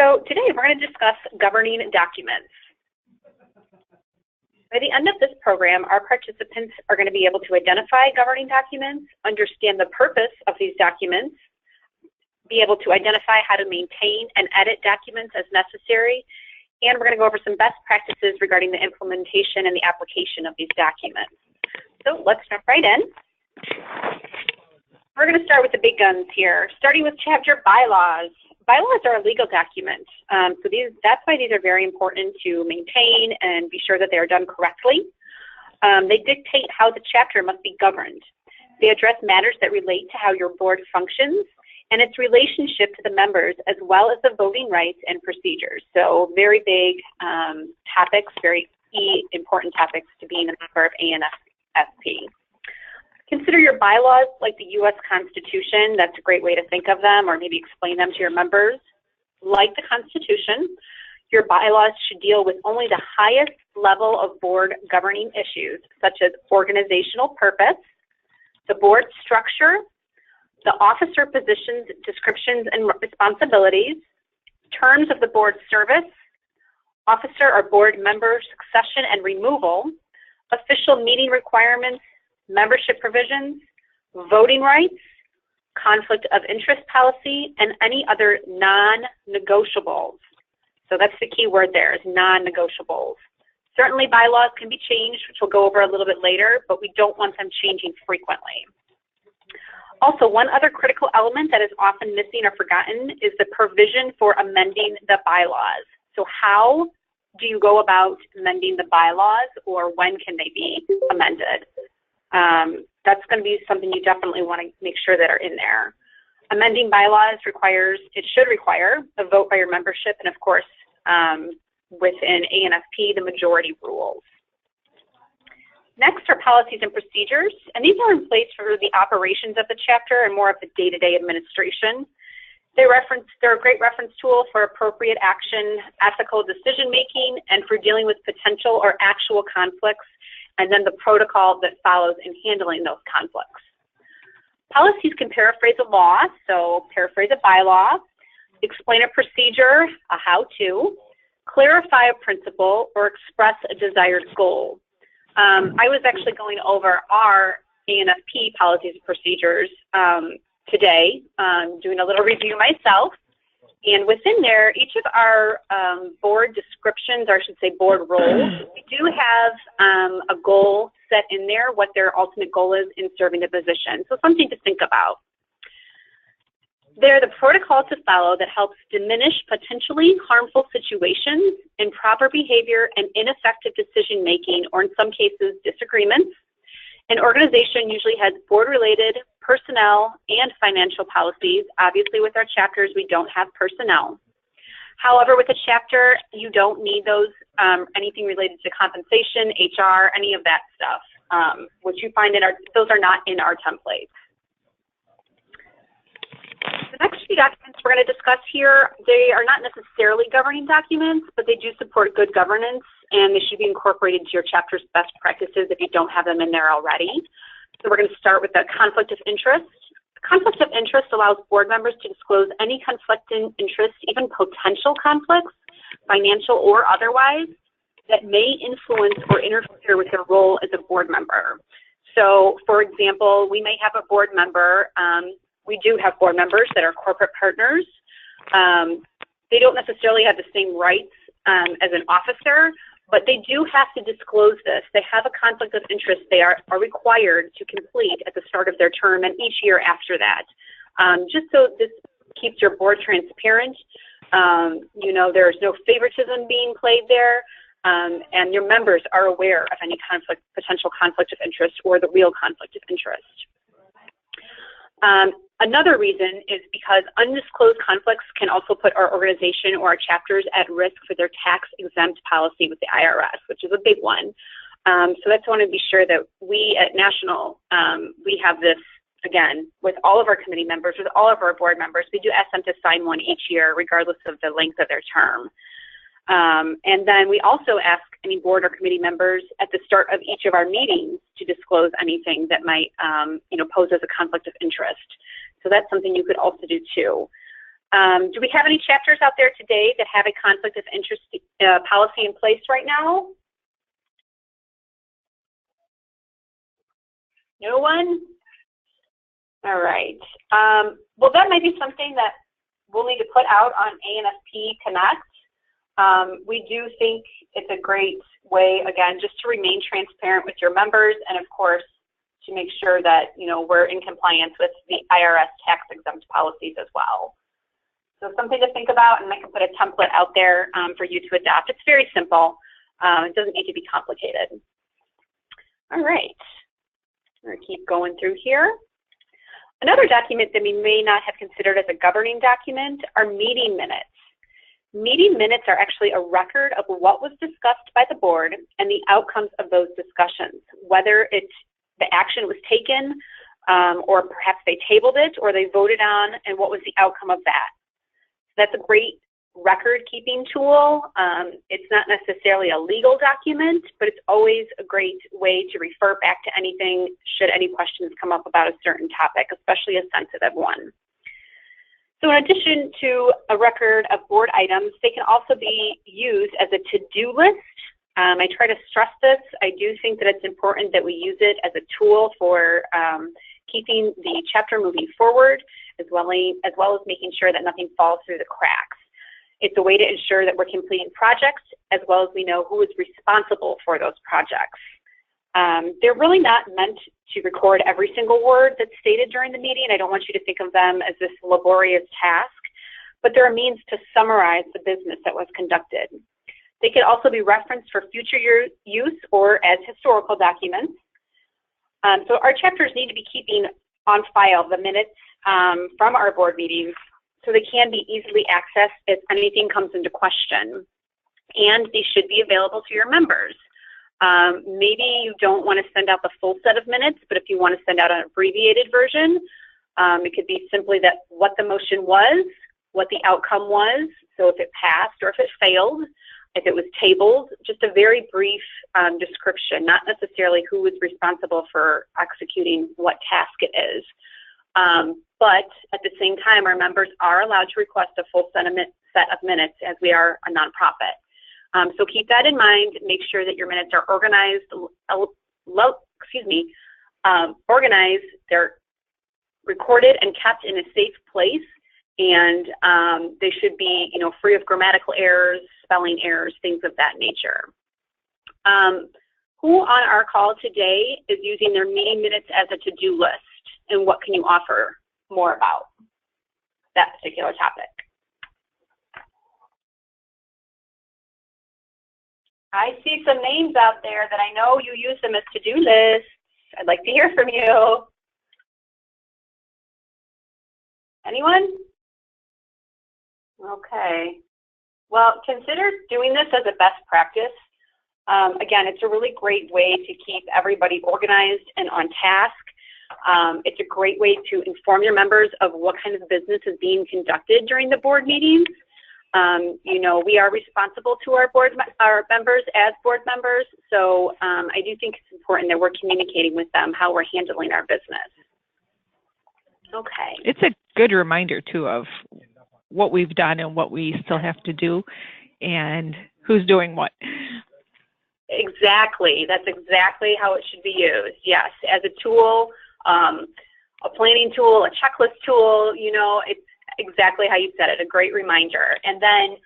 So today we're going to discuss governing documents. By the end of this program, our participants are going to be able to identify governing documents, understand the purpose of these documents, be able to identify how to maintain and edit documents as necessary, and we're going to go over some best practices regarding the implementation and the application of these documents. So let's jump right in. We're going to start with the big guns here, starting with chapter bylaws. Bylaws are a legal document, so that's why these are very important to maintain and be sure that they are done correctly. They dictate how the chapter must be governed. They address matters that relate to how your board functions and its relationship to the members, as well as the voting rights and procedures. So very big topics, very key important topics to being a member of ANFP. Consider your bylaws like the U.S. Constitution. That's a great way to think of them, or maybe explain them to your members. Like the Constitution, your bylaws should deal with only the highest level of board governing issues, such as organizational purpose, the board structure, the officer positions, descriptions, and responsibilities, terms of the board service, officer or board member succession and removal, official meeting requirements, membership provisions, voting rights, conflict of interest policy, and any other non-negotiables. So that's the key word there, is non-negotiables. Certainly bylaws can be changed, which we'll go over a little bit later, but we don't want them changing frequently. Also, one other critical element that is often missing or forgotten is the provision for amending the bylaws. So how do you go about amending the bylaws, or when can they be amended? That's going to be something you definitely want to make sure that are in there. Amending bylaws should require a vote by your membership, and of course, within ANFP, the majority rules. Next are policies and procedures, and these are in place for the operations of the chapter and more of the day-to-day administration. They're a great reference tool for appropriate action, ethical decision-making, and for dealing with potential or actual conflicts, and then the protocol that follows in handling those conflicts. Policies can paraphrase a law, so paraphrase a bylaw, explain a procedure, a how-to, clarify a principle, or express a desired goal. I was actually going over our ANFP policies and procedures today, doing a little review myself. And within there, each of our board descriptions, or I should say board roles, we do have a goal set in there, what their ultimate goal is in serving the position. So something to think about. They're the protocol to follow that helps diminish potentially harmful situations, improper behavior, and ineffective decision-making, or in some cases, disagreements. An organization usually has board-related, personnel, and financial policies. Obviously, with our chapters, we don't have personnel. However, with a chapter, you don't need those, anything related to compensation, HR, any of that stuff, which you find those are not in our templates. The next few documents we're going to discuss here, they are not necessarily governing documents, but they do support good governance, and they should be incorporated to your chapter's best practices if you don't have them in there already. So we're going to start with the conflict of interest. Conflict of interest allows board members to disclose any conflicting interest, even potential conflicts, financial or otherwise, that may influence or interfere with their role as a board member. So, for example, we may have a board member, we do have board members that are corporate partners. They don't necessarily have the same rights as an officer, but they do have to disclose this. They have a conflict of interest they are required to complete at the start of their term and each year after that. Just so this keeps your board transparent, you know, there's no favoritism being played there, and your members are aware of any potential conflict of interest or the real conflict of interest. Another reason is because undisclosed conflicts can also put our organization or our chapters at risk for their tax-exempt policy with the IRS, which is a big one. So that's want to be sure that we at National, we have this, again, with all of our committee members, with all of our board members. We do ask them to sign one each year, regardless of the length of their term. And then we also ask any board or committee members at the start of each of our meetings to disclose anything that might, you know, pose as a conflict of interest. So that's something you could also do too. Do we have any chapters out there today that have a conflict of interest policy in place right now? No one? All right. Well, that might be something that we'll need to put out on ANFP Connect. We do think it's a great way, again, just to remain transparent with your members, and of course, to make sure that, you know, we're in compliance with the IRS tax exempt policies as well. So something to think about, and I can put a template out there for you to adopt. It's very simple. It doesn't need to be complicated. All right. We're going to keep going through here. Another document that we may not have considered as a governing document are meeting minutes. Meeting minutes are actually a record of what was discussed by the board and the outcomes of those discussions, whether the action was taken or perhaps they tabled it or they voted on, and what was the outcome of that. That's a great record-keeping tool. It's not necessarily a legal document, but it's always a great way to refer back to anything should any questions come up about a certain topic, especially a sensitive one. So in addition to a record of board items, they can also be used as a to-do list. I try to stress this. I do think that it's important that we use it as a tool for keeping the chapter moving forward, as well as making sure that nothing falls through the cracks. It's a way to ensure that we're completing projects, as well as we know who is responsible for those projects. They're really not meant to record every single word that's stated during the meeting. I don't want you to think of them as this laborious task, but they're a means to summarize the business that was conducted. They could also be referenced for future use or as historical documents. So our chapters need to be keeping on file the minutes from our board meetings, so they can be easily accessed if anything comes into question. And they should be available to your members. Maybe you don't want to send out the full set of minutes, but if you want to send out an abbreviated version, it could be simply that what the motion was, what the outcome was, so if it passed or if it failed, if it was tabled, just a very brief description, not necessarily who was responsible for executing what task it is. But at the same time, our members are allowed to request a full set of minutes as we are a nonprofit. So keep that in mind. Make sure that your minutes are organized, organized, they're recorded and kept in a safe place, and they should be, you know, free of grammatical errors, spelling errors, things of that nature. Who on our call today is using their meeting minutes as a to-do list, and what can you offer more about that particular topic? I see some names out there that I know you use them as to-do lists. I'd like to hear from you. Anyone? Okay. Well, consider doing this as a best practice. Again, it's a really great way to keep everybody organized and on task. It's a great way to inform your members of what kind of business is being conducted during the board meetings. You know, we are responsible to our members as board members, so I do think it's important that we're communicating with them how we're handling our business. Okay. It's a good reminder, too, of what we've done and what we still have to do and who's doing what. Exactly. That's exactly how it should be used. Yes, as a tool, a planning tool, a checklist tool, you know, it's exactly how you said it, a great reminder. And then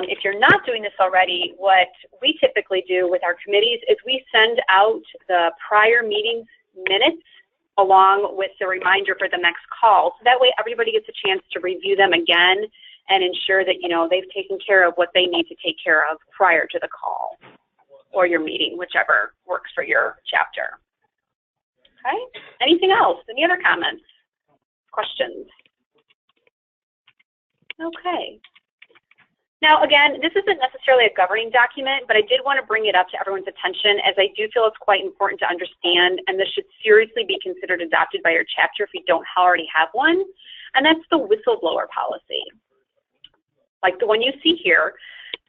if you're not doing this already, what we typically do with our committees is we send out the prior meetings minutes along with the reminder for the next call. So that way everybody gets a chance to review them again and ensure that, you know, they've taken care of what they need to take care of prior to the call or your meeting, whichever works for your chapter. Okay, anything else? Any other comments, questions? Okay. Now, again, this isn't necessarily a governing document, but I did want to bring it up to everyone's attention, as I do feel it's quite important to understand, and this should seriously be considered adopted by your chapter if you don't already have one, and that's the whistleblower policy. Like the one you see here,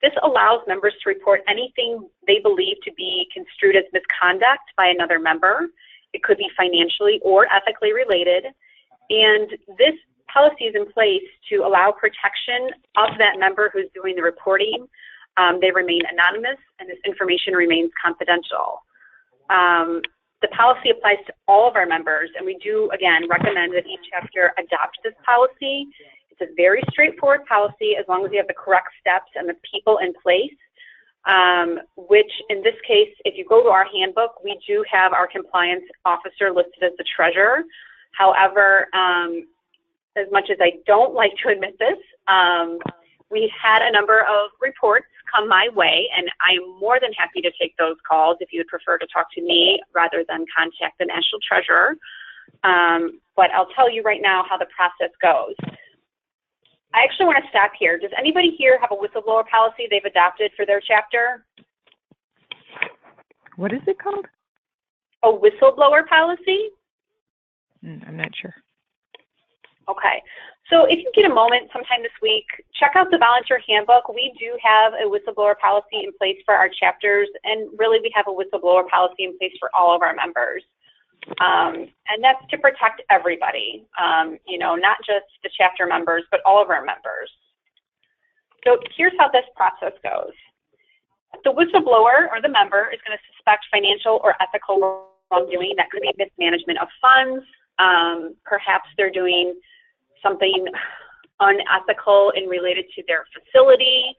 this allows members to report anything they believe to be construed as misconduct by another member. It could be financially or ethically related, and this policies in place to allow protection of that member who's doing the reporting. They remain anonymous, and this information remains confidential. The policy applies to all of our members, and we do, again, recommend that each chapter adopt this policy. It's a very straightforward policy as long as you have the correct steps and the people in place, which in this case, if you go to our handbook, we do have our compliance officer listed as the treasurer. However, as much as I don't like to admit this, we had a number of reports come my way, and I'm more than happy to take those calls if you would prefer to talk to me rather than contact the national treasurer. But I'll tell you right now how the process goes. I actually want to stop here. Does anybody here have a whistleblower policy they've adopted for their chapter? What is it called? A whistleblower policy? I'm not sure. Okay. So if you get a moment sometime this week, check out the volunteer handbook. We do have a whistleblower policy in place for our chapters, and really we have a whistleblower policy in place for all of our members. And that's to protect everybody, you know, not just the chapter members, but all of our members. So here's how this process goes. The whistleblower or the member is going to suspect financial or ethical wrongdoing. That could be mismanagement of funds. Perhaps they're doing something unethical and related to their facility.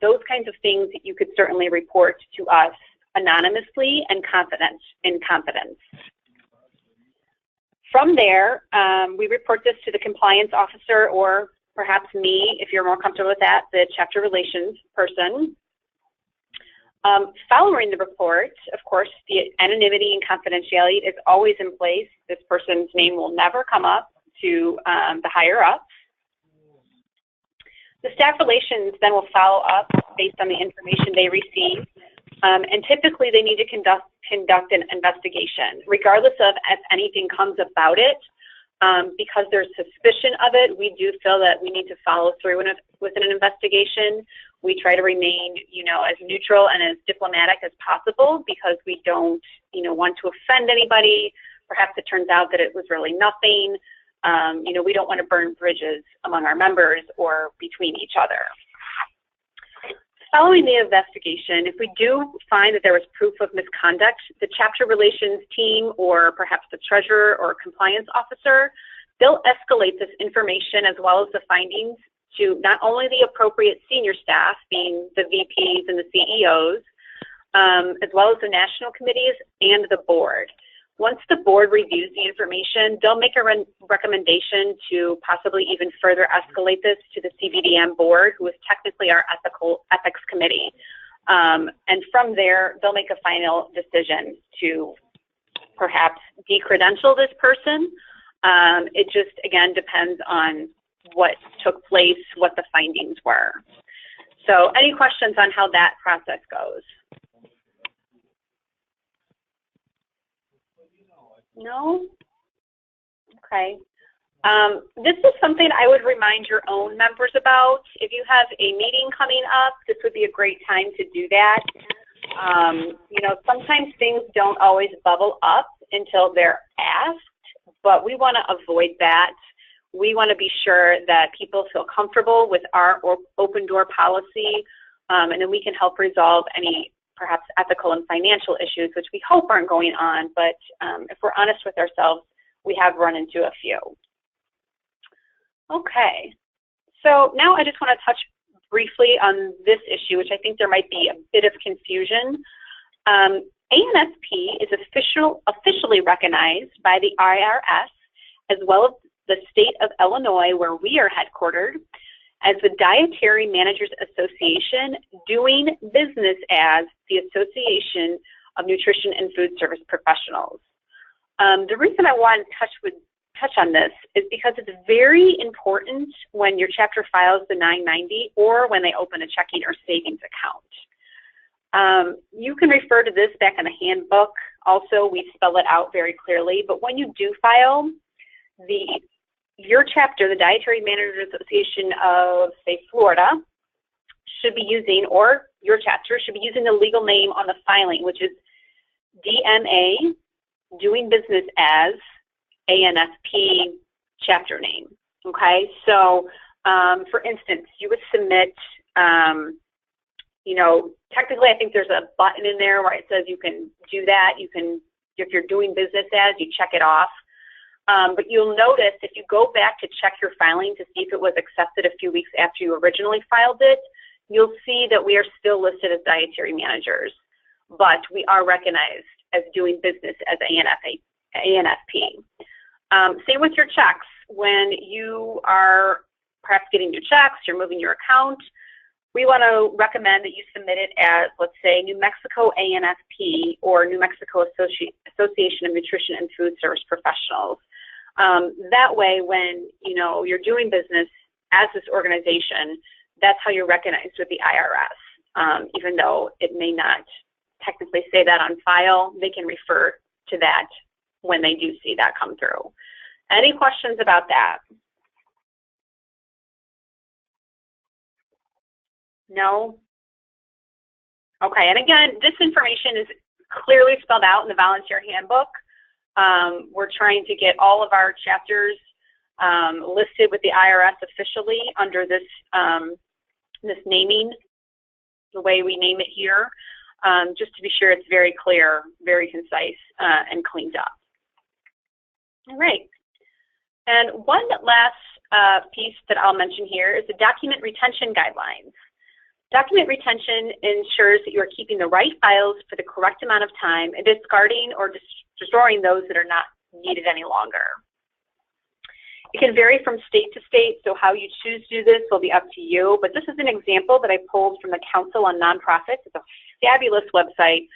Those kinds of things that you could certainly report to us anonymously and in confidence. From there, we report this to the compliance officer, or perhaps me, if you're more comfortable with that, the chapter relations person. Following the report, of course, the anonymity and confidentiality is always in place. This person's name will never come up to the higher ups. The staff relations then will follow up based on the information they receive. And typically they need to conduct an investigation, regardless of if anything comes about it. Because there's suspicion of it, we do feel that we need to follow through with an investigation. We try to remain, you know, as neutral and as diplomatic as possible, because we don't, you know, want to offend anybody. Perhaps it turns out that it was really nothing. You know, we don't want to burn bridges among our members or between each other. Following the investigation, if we do find that there was proof of misconduct, the chapter relations team, or perhaps the treasurer or compliance officer, they'll escalate this information as well as the findings to not only the appropriate senior staff, being the VPs and the CEOs, as well as the national committees and the board. Once the board reviews the information, they'll make a recommendation to possibly even further escalate this to the CBDM board, who is technically our ethics committee. And from there, they'll make a final decision to perhaps decredential this person. It just, again, depends on what took place, what the findings were. So any questions on how that process goes? No? Okay. This is something I would remind your own members about. If you have a meeting coming up, this would be a great time to do that. You know, sometimes things don't always bubble up until they're asked, but we want to avoid that. We want to be sure that people feel comfortable with our open door policy, and then we can help resolve any perhaps ethical and financial issues, which we hope aren't going on, but if we're honest with ourselves, we have run into a few. Okay, so now I just want to touch briefly on this issue, which I think there might be a bit of confusion. ANFP is officially recognized by the IRS, as well as the state of Illinois, where we are headquartered, as the Dietary Managers Association, doing business as the Association of Nutrition and Food Service Professionals. The reason I want to touch on this is because it's very important when your chapter files the 990 or when they open a checking or savings account. You can refer to this back in the handbook. Also, we spell it out very clearly, but when you do file, your chapter, the Dietary Managers Association of, say, Florida, should be using, or your chapter should be using the legal name on the filing, which is DMA, doing business as ANFP chapter name. Okay, so for instance, you would submit, you know, technically I think there's a button in there where it says you can do that. You can, if you're doing business as, you check it off. But you'll notice if you go back to check your filing to see if it was accepted a few weeks after you originally filed it, you'll see that we are still listed as dietary managers, but we are recognized as doing business as ANFP. Same with your checks. When you are perhaps getting new checks, you're moving your account, we want to recommend that you submit it as, let's say, New Mexico ANFP or New Mexico Association of Nutrition and Food Service Professionals. That way, when you know you're doing business as this organization, that's how you're recognized with the IRS. Even though it may not technically say that on file, they can refer to that when they do see that come through. Any questions about that? No? Okay, and again, this information is clearly spelled out in the volunteer handbook. We're trying to get all of our chapters listed with the IRS officially under this, this naming, the way we name it here, just to be sure it's very clear, very concise, and cleaned up. All right. And one last piece that I'll mention here is the document retention guidelines. Document retention ensures that you are keeping the right files for the correct amount of time and discarding or destroying those that are not needed any longer. It can vary from state to state, so how you choose to do this will be up to you, but this is an example that I pulled from the Council on Nonprofits. It's a fabulous website,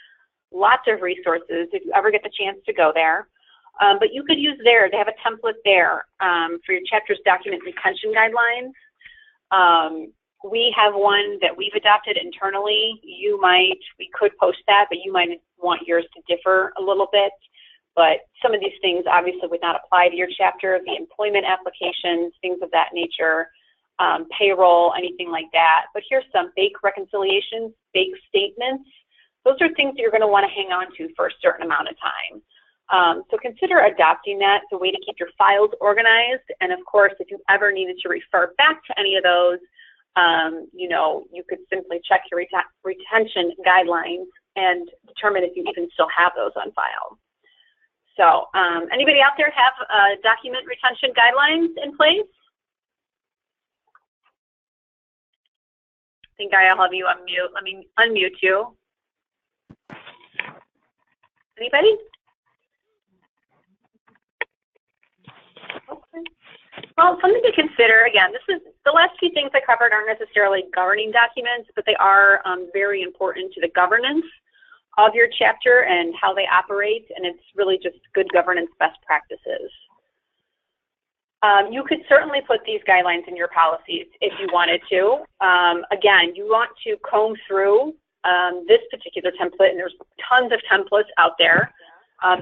lots of resources if you ever get the chance to go there. But you could use they have a template there for your chapter's document retention guidelines. We have one that we've adopted internally. We could post that, but you might want yours to differ a little bit. But some of these things obviously would not apply to your chapter, the employment applications, things of that nature, payroll, anything like that. But here's some bank reconciliations, bank statements. Those are things that you're going to want to hang on to for a certain amount of time. So consider adopting that. It's a way to keep your files organized. And of course, if you ever needed to refer back to any of those, you know, you could simply check your retention guidelines and determine if you even still have those on file. So anybody out there have document retention guidelines in place? I think I'll have you unmute. Let me unmute you. Anybody? Okay. Well, something to consider, again, this is the last few things I covered aren't necessarily governing documents, but they are very important to the governance of your chapter and how they operate, and it's really just good governance best practices. You could certainly put these guidelines in your policies if you wanted to. Again, you want to comb through this particular template, and there's tons of templates out there.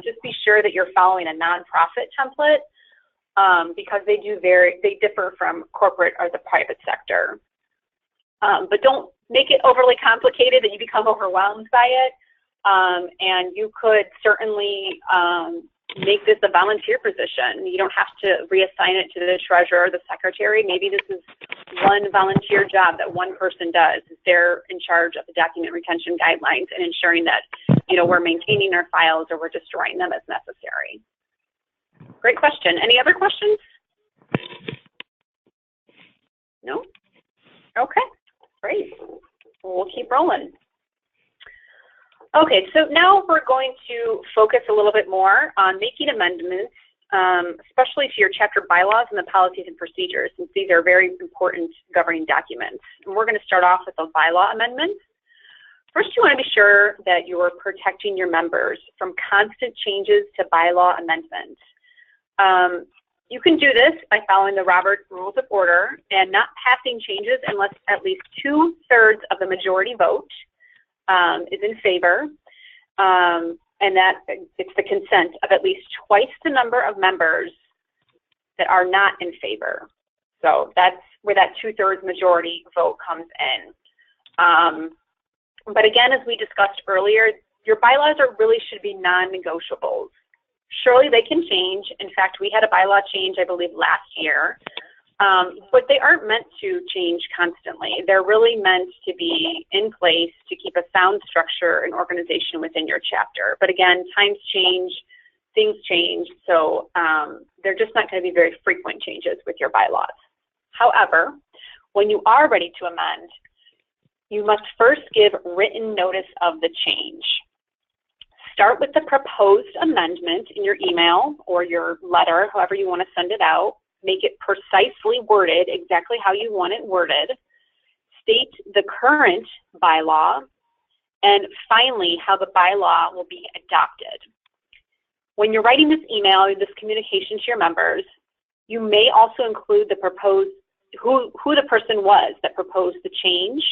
Just be sure that you're following a nonprofit template. Because they differ from corporate or the private sector. But don't make it overly complicated that you become overwhelmed by it. And you could certainly make this a volunteer position. You don't have to reassign it to the treasurer or the secretary. Maybe this is one volunteer job that one person does. They're in charge of the document retention guidelines and ensuring that, you know, we're maintaining our files or we're destroying them as necessary. Great question. Any other questions? No? Okay, great. We'll keep rolling. Okay, so now we're going to focus a little bit more on making amendments, especially to your chapter bylaws and the policies and procedures, since these are very important governing documents. And we're going to start off with a bylaw amendment. First, you want to be sure that you are protecting your members from constant changes to bylaw amendments. You can do this by following the Roberts Rules of Order and not passing changes unless at least 2/3 of the majority vote is in favor, and that it's the consent of at least twice the number of members that are not in favor. So that's where that 2/3 majority vote comes in. But again, as we discussed earlier, your bylaws really should be non-negotiables. Surely they can change. In fact, we had a bylaw change, I believe, last year, but they aren't meant to change constantly. They're really meant to be in place to keep a sound structure and organization within your chapter. But again, times change, things change, so they're just not going to be very frequent changes with your bylaws. However, when you are ready to amend, you must first give written notice of the change. Start with the proposed amendment in your email or your letter, however you want to send it out. Make it precisely worded, exactly how you want it worded. State the current bylaw, and finally, how the bylaw will be adopted. When you're writing this email or this communication to your members, you may also include the proposed, who the person was that proposed the change,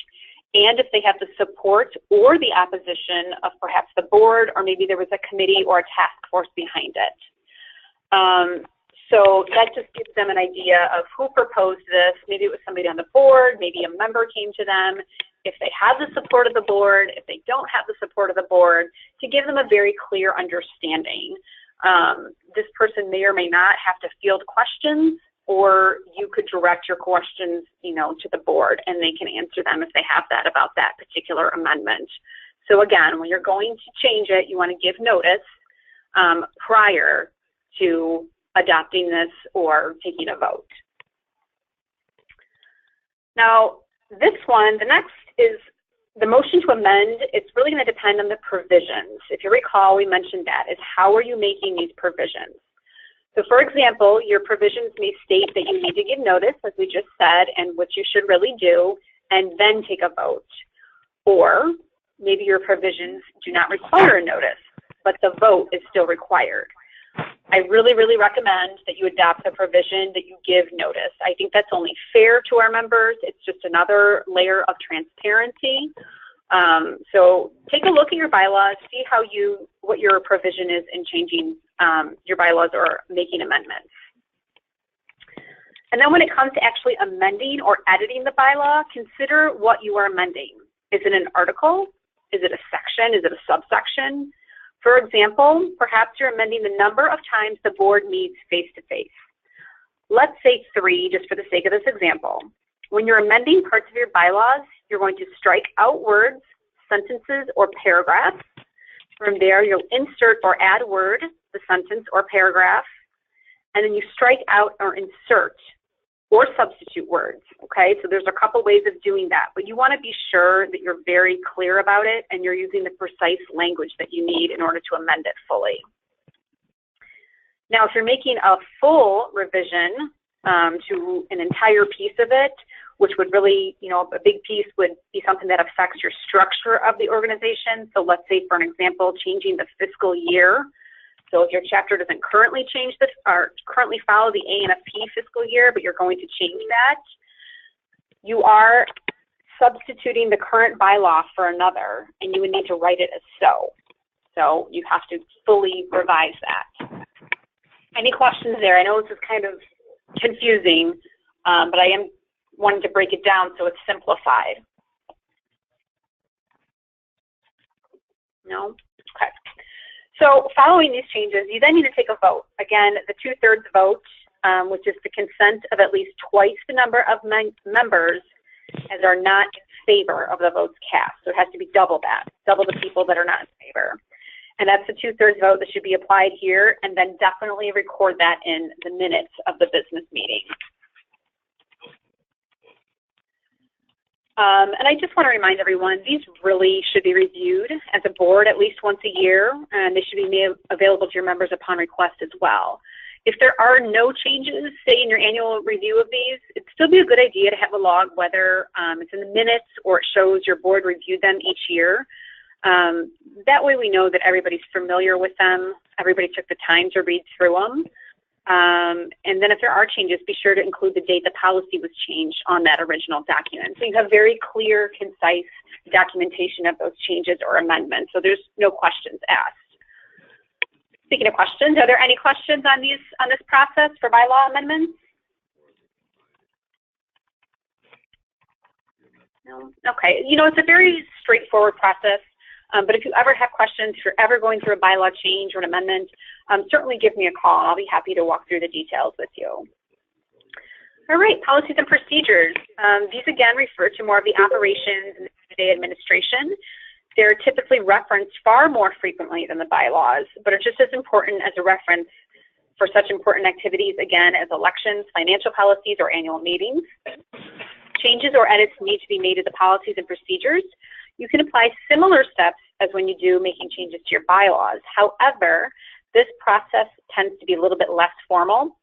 and if they have the support or the opposition of perhaps the board, or maybe there was a committee or a task force behind it. So that just gives them an idea of who proposed this. Maybe it was somebody on the board, maybe a member came to them. If they have the support of the board, if they don't have the support of the board, to give them a very clear understanding. This person may or may not have to field questions, or you could direct your questions, to the board, and they can answer them if they have that about that particular amendment. So again, when you're going to change it, you want to give notice prior to adopting this or taking a vote. Now, this one, the next is the motion to amend. It's really going to depend on the provisions. If you recall, we mentioned that is how are you making these provisions? So for example, your provisions may state that you need to give notice, as we just said, and what you should really do, and then take a vote. Or maybe your provisions do not require a notice, but the vote is still required. I really, really recommend that you adopt the provision that you give notice. I think that's only fair to our members. It's just another layer of transparency. So take a look at your bylaws, see what your provision is in changing your bylaws or making amendments. And then when it comes to actually amending or editing the bylaw, consider what you are amending. Is it an article? Is it a section? Is it a subsection? For example, perhaps you're amending the number of times the board meets face-to-face. Let's say 3, just for the sake of this example. When you're amending parts of your bylaws, you're going to strike out words, sentences, or paragraphs. From there, you'll insert or add word, the sentence or paragraph, and then you strike out or insert or substitute words, okay? So there's a couple ways of doing that, but you want to be sure that you're very clear about it and you're using the precise language that you need in order to amend it fully. Now, if you're making a full revision to an entire piece of it, which would really, a big piece would be something that affects your structure of the organization. So let's say, for an example, changing the fiscal year. So if your chapter doesn't currently change this or currently follow the ANFP fiscal year, but you're going to change that, you are substituting the current bylaw for another, and you would need to write it as so. So you have to fully revise that. Any questions there? I know this is kind of confusing, but I am wanting to break it down so it's simplified. No? Okay. So following these changes, you then need to take a vote. Again, the 2/3 vote, which is the consent of at least twice the number of members as are not in favor of the votes cast. So it has to be double that, double the people that are not in favor. And that's the 2/3 vote that should be applied here, and then definitely record that in the minutes of the business meeting. And I just want to remind everyone, these really should be reviewed as a board at least once a year, and they should be made available to your members upon request as well. If there are no changes, say in your annual review of these, it'd still be a good idea to have a log, whether it's in the minutes or it shows your board reviewed them each year. That way we know that everybody's familiar with them, everybody took the time to read through them. And then if there are changes, be sure to include the date the policy was changed on that original document. So you have very clear, concise documentation of those changes or amendments, so there's no questions asked. Speaking of questions, are there any questions on this process for bylaw amendments? No? Okay. It's a very straightforward process. But if you ever have questions, if you're ever going through a bylaw change or an amendment, certainly give me a call and I'll be happy to walk through the details with you. All right, policies and procedures. These again refer to more of the operations and day-to-day administration. They're typically referenced far more frequently than the bylaws, but are just as important as a reference for such important activities, again, as elections, financial policies, or annual meetings. Changes or edits need to be made to the policies and procedures. You can apply similar steps as when you do making changes to your bylaws. However, this process tends to be a little bit less formal.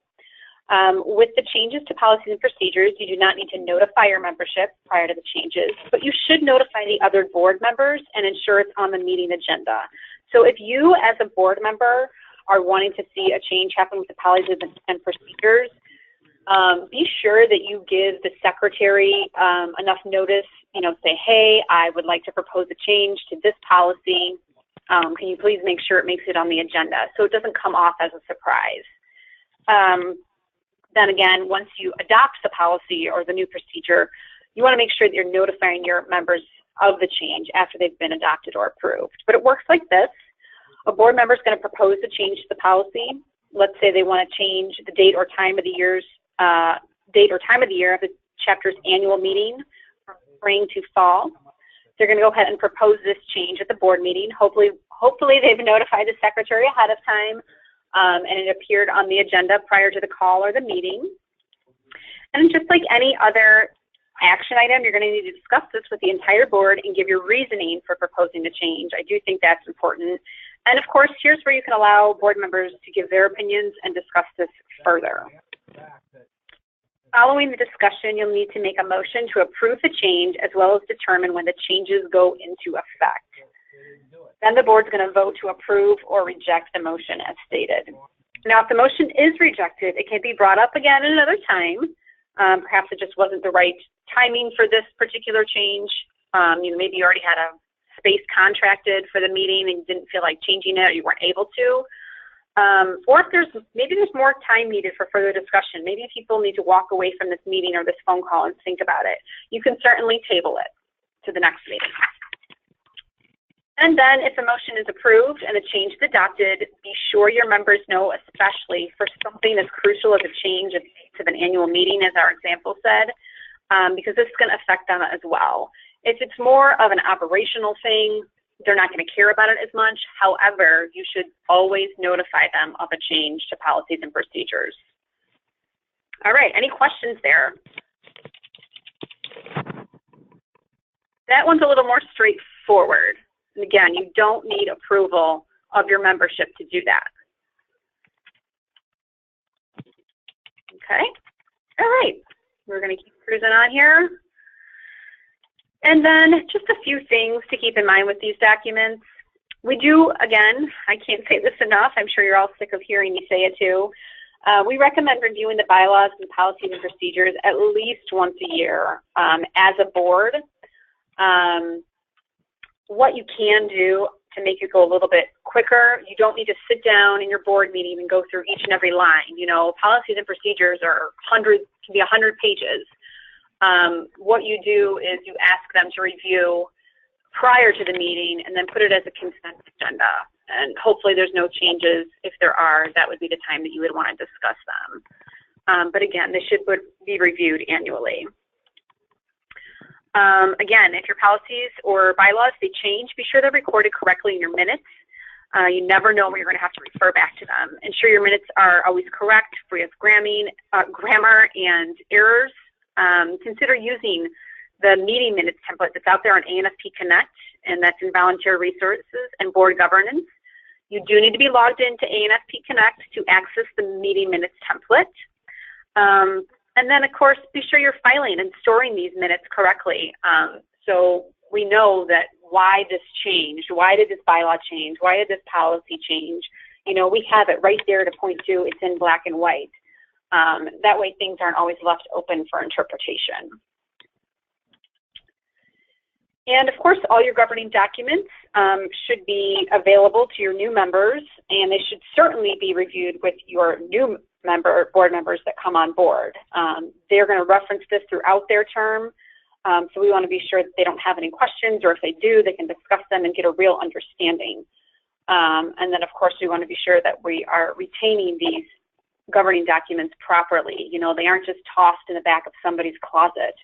With the changes to policies and procedures, you do not need to notify your membership prior to the changes, but you should notify the other board members and ensure it's on the meeting agenda. So if you as a board member are wanting to see a change happen with the policies and procedures, be sure that you give the secretary enough notice, say, hey, I would like to propose a change to this policy. Can you please make sure it makes it on the agenda so it doesn't come off as a surprise. Then again, once you adopt the policy or the new procedure, you want to make sure that you're notifying your members of the change after they've been adopted or approved. But it works like this. A board member is going to propose a change to the policy. Let's say they want to change the date or time of the year of the chapter's annual meeting from spring to fall. They're going to go ahead and propose this change at the board meeting. Hopefully they've notified the secretary ahead of time. And it appeared on the agenda prior to the call or the meeting. And just like any other action item, you're going to need to discuss this with the entire board and give your reasoning for proposing the change. I do think that's important. And of course, here's where you can allow board members to give their opinions and discuss this further. Following the discussion, you'll need to make a motion to approve the change as well as determine when the changes go into effect. Then the board's going to vote to approve or reject the motion as stated. Now, if the motion is rejected, it can be brought up again at another time. Perhaps it just wasn't the right timing for this particular change. Maybe you already had a space contracted for the meeting and you didn't feel like changing it or you weren't able to. Or if maybe there's more time needed for further discussion. Maybe people need to walk away from this meeting or this phone call and think about it. You can certainly table it to the next meeting. And then if the motion is approved and the change is adopted, be sure your members know, especially for something as crucial as a change to an annual meeting, as our example said, because this is going to affect them as well. If it's more of an operational thing, they're not going to care about it as much. However, you should always notify them of a change to policies and procedures. All right, any questions there? That one's a little more straightforward. And again, you don't need approval of your membership to do that. Okay, all right, we're going to keep cruising on here. And then just a few things to keep in mind with these documents. We do, again, I can't say this enough, I'm sure you're all sick of hearing me say it too. We recommend reviewing the bylaws and policies and procedures at least once a year as a board. What you can do to make it go a little bit quicker, you don't need to sit down in your board meeting and go through each and every line. Policies and procedures are can be 100 pages. What you do is you ask them to review prior to the meeting and then put it as a consent agenda. And hopefully there's no changes. If there are, that would be the time that you would want to discuss them. But again, they should be reviewed annually. Again, if your policies or bylaws, they change, be sure they're recorded correctly in your minutes. You never know when you're going to have to refer back to them. Ensure your minutes are always correct, free of grammar and errors. Consider using the meeting minutes template that's out there on ANFP Connect, and that's in Volunteer Resources and Board Governance. You do need to be logged into ANFP Connect to access the meeting minutes template. And then, of course, be sure you're filing and storing these minutes correctly. So we know that why this changed, why did this bylaw change, why did this policy change? We have it right there to point to. It's in black and white. That way things aren't always left open for interpretation. And of course, all your governing documents should be available to your new members, and they should certainly be reviewed with your new board members that come on board. They're going to reference this throughout their term. So we want to be sure that they don't have any questions, or if they do, they can discuss them and get a real understanding. And then, of course, we want to be sure that we are retaining these governing documents properly. You know, they aren't just tossed in the back of somebody's closet,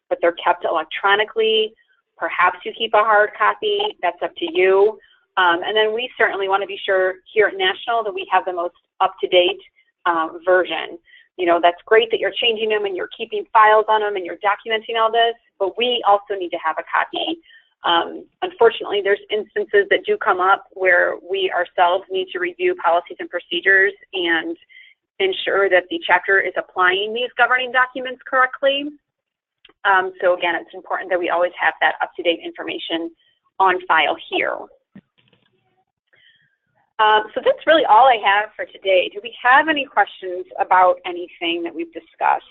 but they're kept electronically. Perhaps you keep a hard copy. That's up to you. And then we certainly want to be sure here at National that we have the most up-to-date version. You know, that's great that you're changing them and you're keeping files on them and you're documenting all this, but we also need to have a copy. Unfortunately, there's instances that do come up where we ourselves need to review policies and procedures and ensure that the chapter is applying these governing documents correctly. So again, it's important that we always have that up-to-date information on file here. So that's really all I have for today. Do we have any questions about anything that we've discussed?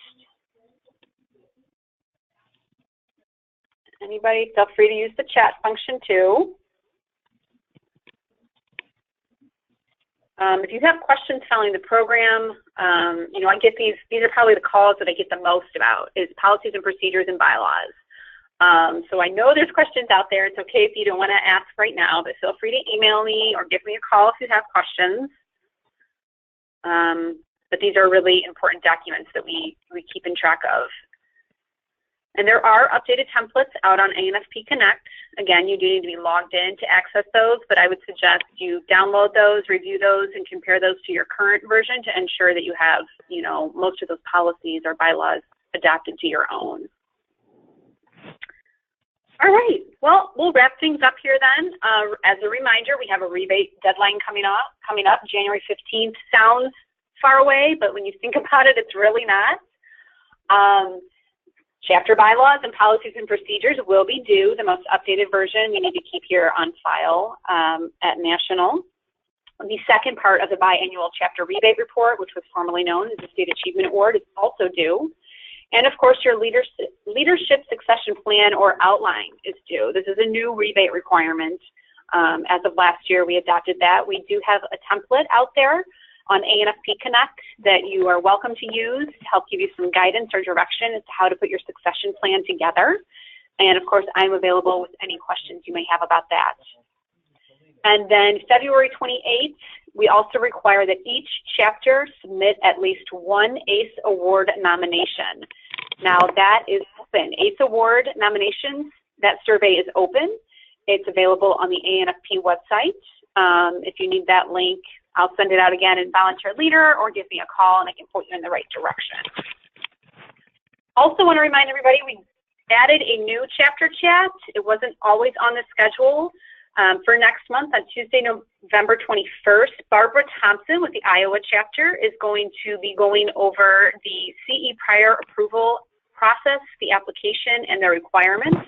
Anybody? Feel free to use the chat function too. If you have questions following the program, you know, I get these are probably the calls that I get the most about, is policies and procedures and bylaws. So I know there's questions out there. It's okay if you don't want to ask right now, but feel free to email me or give me a call if you have questions. But these are really important documents that we keep in track of. And there are updated templates out on ANFP Connect. Again, you do need to be logged in to access those, but I would suggest you download those, review those, and compare those to your current version to ensure that you have, you know, most of those policies or bylaws adapted to your own. All right, well, we'll wrap things up here then. As a reminder, we have a rebate deadline coming up. January 15th sounds far away, but when you think about it, it's really not. Chapter bylaws and policies and procedures will be due. The most updated version you need to keep here on file at National. The second part of the biannual chapter rebate report, which was formerly known as the State Achievement Award, is also due. And of course, your leadership succession plan or outline is due. This is a new rebate requirement. As of last year, we adopted that. We do have a template out there on ANFP Connect that you are welcome to use to help give you some guidance or direction as to how to put your succession plan together. And of course, I'm available with any questions you may have about that. And then February 28th, we also require that each chapter submit at least one ACE Award nomination. Now that is open. ACE Award nominations, that survey is open. It's available on the ANFP website. If you need that link, I'll send it out again in Volunteer Leader, or give me a call and I can point you in the right direction. Also want to remind everybody, we added a new chapter chat. It wasn't always on the schedule. For next month, on Tuesday, November 21st, Barbara Thompson with the Iowa chapter is going to be going over the CE prior approval process, the application, and the requirements.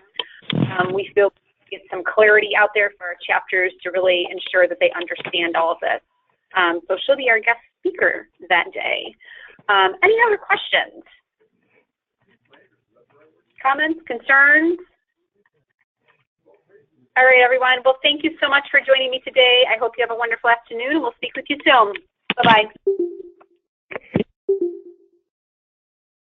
We feel we get some clarity out there for our chapters to really ensure that they understand all of this. So she'll be our guest speaker that day. Any other questions? Comments, concerns? All right, everyone. Well, thank you so much for joining me today. I hope you have a wonderful afternoon, and we'll speak with you soon. Bye-bye.